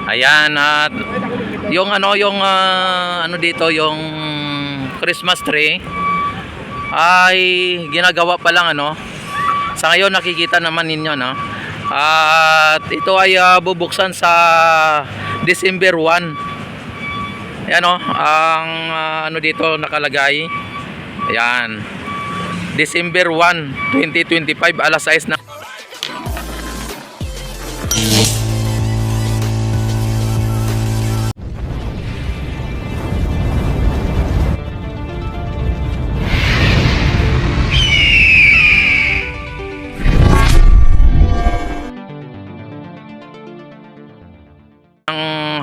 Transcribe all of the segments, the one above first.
Ayan, at yung ano dito, yung Christmas tree ay ginagawa pa lang sa ngayon nakikita naman ninyo at ito ay bubuksan sa December 1. Ayan ang dito nakalagay. Ayan, December 1, 2025 alas 6 na.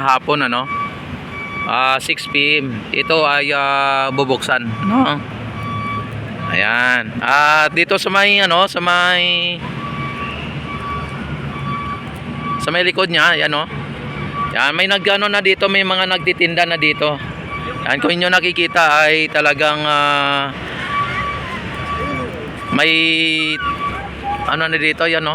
Hapon 6 PM ito ay bubuksan ayan, at dito sa may sa may likod niya yan yan, may na dito, may mga nagtitinda na dito. Yan, kung inyo nakikita ay talagang may na dito yan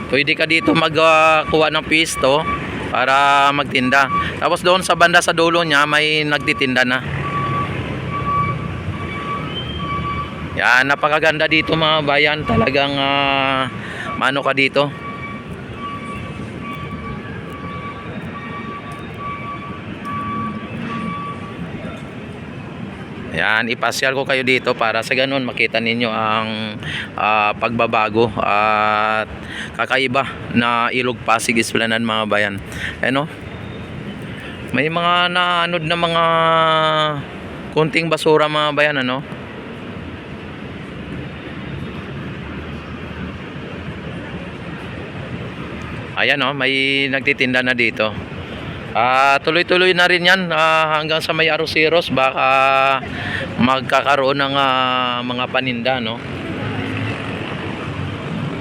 pwede ka dito magkuha ng pisto para magtinda. Tapos doon sa banda sa dulo niya may nagtitinda na. Yan, napakaganda dito mga bayan. Talagang mano ka dito. Yan, ipasyal ko kayo dito para sa ganun makita ninyo ang pagbabago at kakaiba na Ilog Pasig Esplanade mga bayan. May mga naanod na mga kunting basura mga bayan Ayan may nagtitinda na dito. Tuloy-tuloy na rin yan hanggang sa may Arroceros, baka magkakaroon ng mga paninda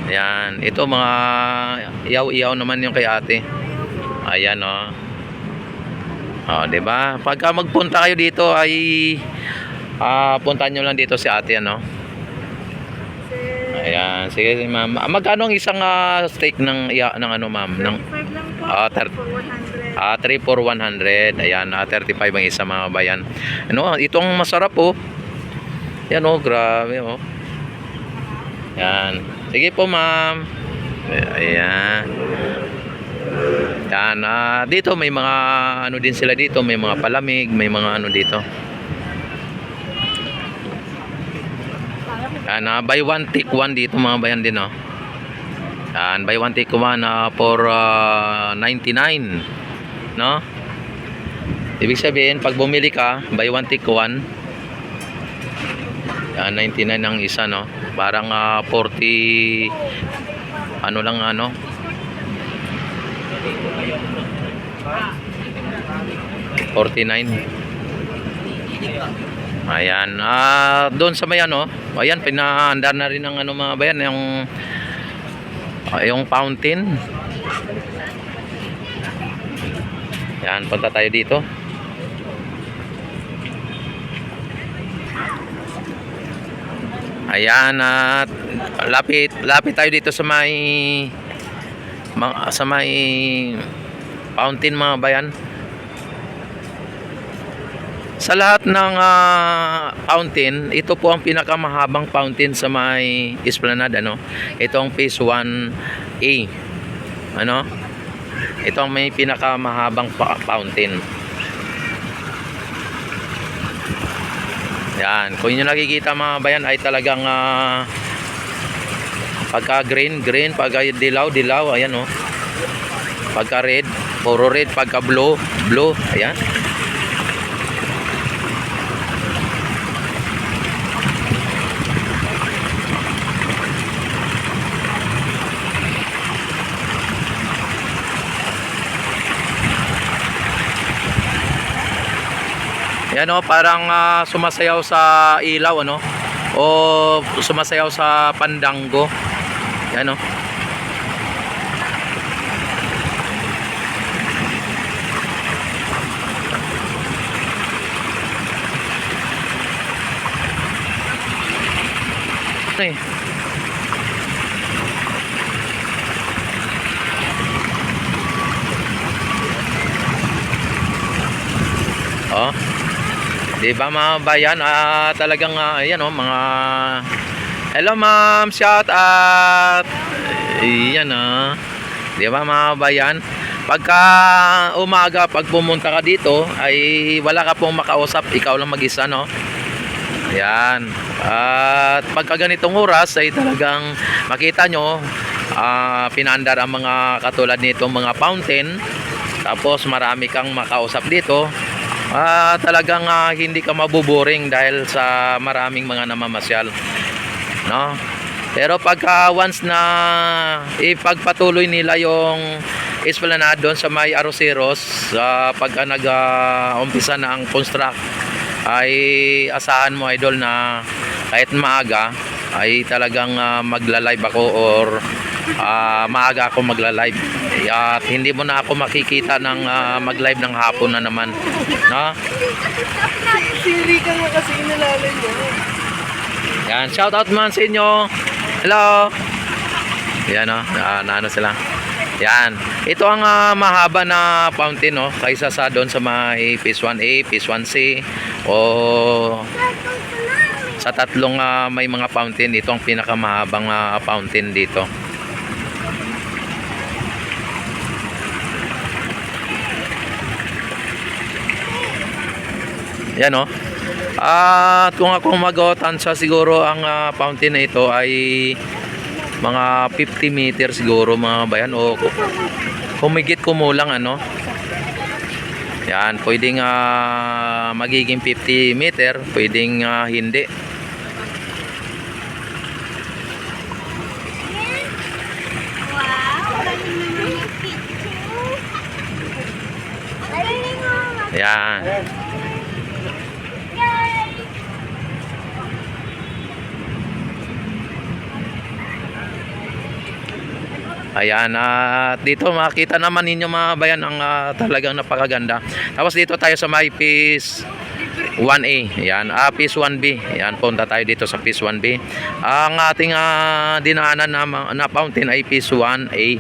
Ayan, ito mga iyaw-iyaw naman yung kay ate. Ayan diba? Pagka magpunta kayo dito ay puntahan nyo lang dito si ate Ayan, sige ma'am. Magkano ang isang steak ng ma'am? 35 lang po. 3 for 100. Ayan, 35 ang isa mga bayan. Itong masarap Yan grabe Yan. Sige po ma'am. Ayan. Yan, dito may mga din sila dito, may mga palamig, may mga dito. Yan, buy one take one dito mga bayan din Yan, buy one take one for 99 ibig sabihin pag bumili ka buy one take one, yan, 99 ang isa parang 40 lang 49. Ayan, doon sa may ayan, pinaandar na rin ng mga bayan yung fountain. Yan, punta tayo dito. Ayan, at lapit tayo dito sa may fountain mga bayan. Sa lahat ng fountain, ito po ang pinakamahabang fountain sa may Esplanade Itong phase 1A. Ito ang may pinakamahabang fountain. Yan, kung inyo nakikita mga bayan ay talagang pagka green, pagka dilaw, ayan pagka red, puro red, pagka blue, ayan. Yan parang sumasayaw sa ilaw o sumasayaw sa pandango. Yan Di ba mga bayan? Talagang ayan oh, mga hello ma'am, shout out. Ayan Di ba mga bayan? Pagka umaga, pag pumunta ka dito, ay wala ka pong makausap, ikaw lang mag-isa, no? Ayan. At pagka ganitong oras, ay talagang makita nyo, pinaandar ang mga katulad nitong mga fountain. Tapos marami kang makausap dito. Talagang hindi ka mabuboring dahil sa maraming mga namamasyal, no? Pero pagka once na ipagpatuloy nila yung esplanade doon sa may Arroceros, pagka nag-umpisa na ang construct, ay asahan mo idol na kahit maaga ay talagang magla-live ako or maaga ako magla-live. At hindi mo na ako makikita ng mag-live ng hapon na naman, no? Siri ka nga kasi inalalay mo. Yan, shout out man sa inyo. Hello. Yan naano sila. Yan. Ito ang mahaba na fountain kaysa sa doon sa may Phase 1A, Phase 1C o sa tatlong may mga fountain. Ito ang pinakamahabang fountain dito. Yan at kung ako mag-tansya siguro ang fountain na ito ay mga 50 meter siguro mga bayan o humigit kumulang yan, pwedeng magiging 50 meter, pwedeng hindi. Yan. Ayan, at dito makita naman ninyo mga bayan ang talagang napakaganda. Tapos dito tayo sa may Phase 1A. Ayan, Phase 1B. Ayan, punta tayo dito sa Phase 1B. Ang ating dinaanan na fountain ay Phase 1A.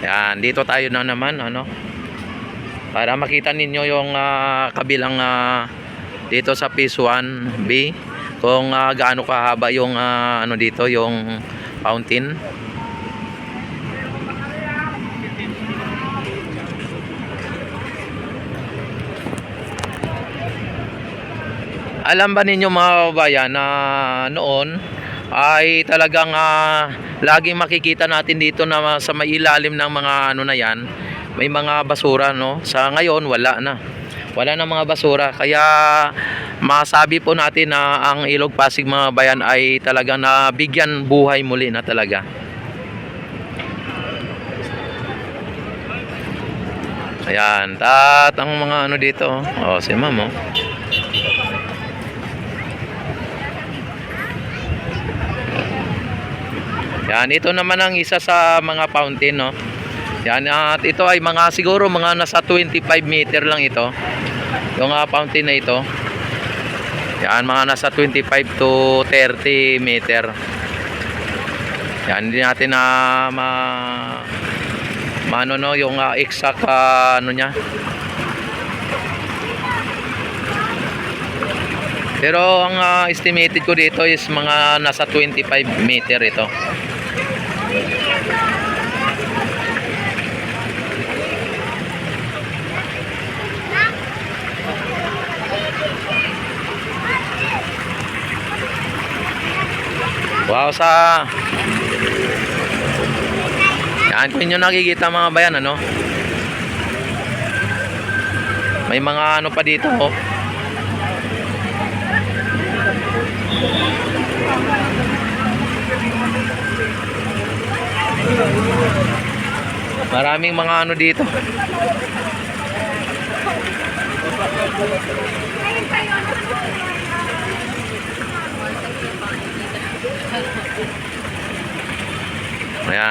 Ayan, dito tayo na naman para makita ninyo yung kabilang dito sa Phase 1B. Kung gaano kahaba yung dito yung fountain. Alam ba ninyo mga kabayan na noon ay talagang laging makikita natin dito na sa may ilalim ng mga na yan, may mga basura Sa ngayon wala na mga basura, kaya masabi po natin na ang Ilog Pasig mga bayan ay talagang nabigyan buhay muli na talaga. Ayan, at ang mga dito si ma'am yan, ito naman ang isa sa mga fountain yan, at ito ay mga siguro mga nasa 25 meter lang ito yung fountain na ito. Yan, mga nasa 25 to 30 meter. Yan, hindi natin na yung exact niya. Pero ang estimated ko dito is mga nasa 25 meter ito. Wow, yan, kung inyo nakikita mga bayan may mga pa dito maraming mga dito.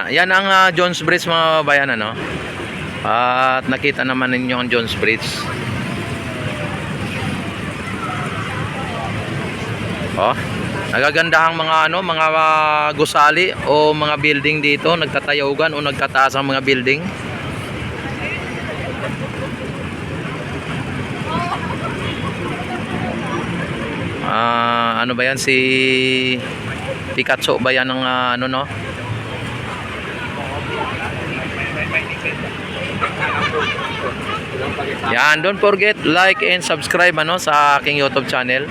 Yan ang Jones Bridge mga bayan at nakita naman ninyo ang Jones Bridge. Nagagandahang mga mga gusali o mga building dito, nagtatayogan o nagtataas ang mga building. Ano ba yan? Si Picasso ba yan ng ano no? Yan, don't forget like and subscribe ano sa aking YouTube channel.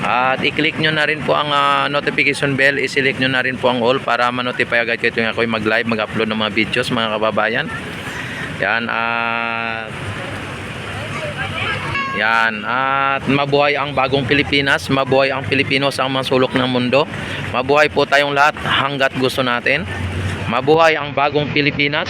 At i-click nyo na rin po ang notification bell, i-select nyo na rin po ang all para ma-notify agad kayo tuwing ako'y mag-live, mag-upload ng mga videos mga kababayan. Yan, at mabuhay ang bagong Pilipinas, mabuhay ang Pilipino sa mga sulok ng mundo. Mabuhay po tayong lahat hanggat gusto natin. Mabuhay ang bagong Pilipinas.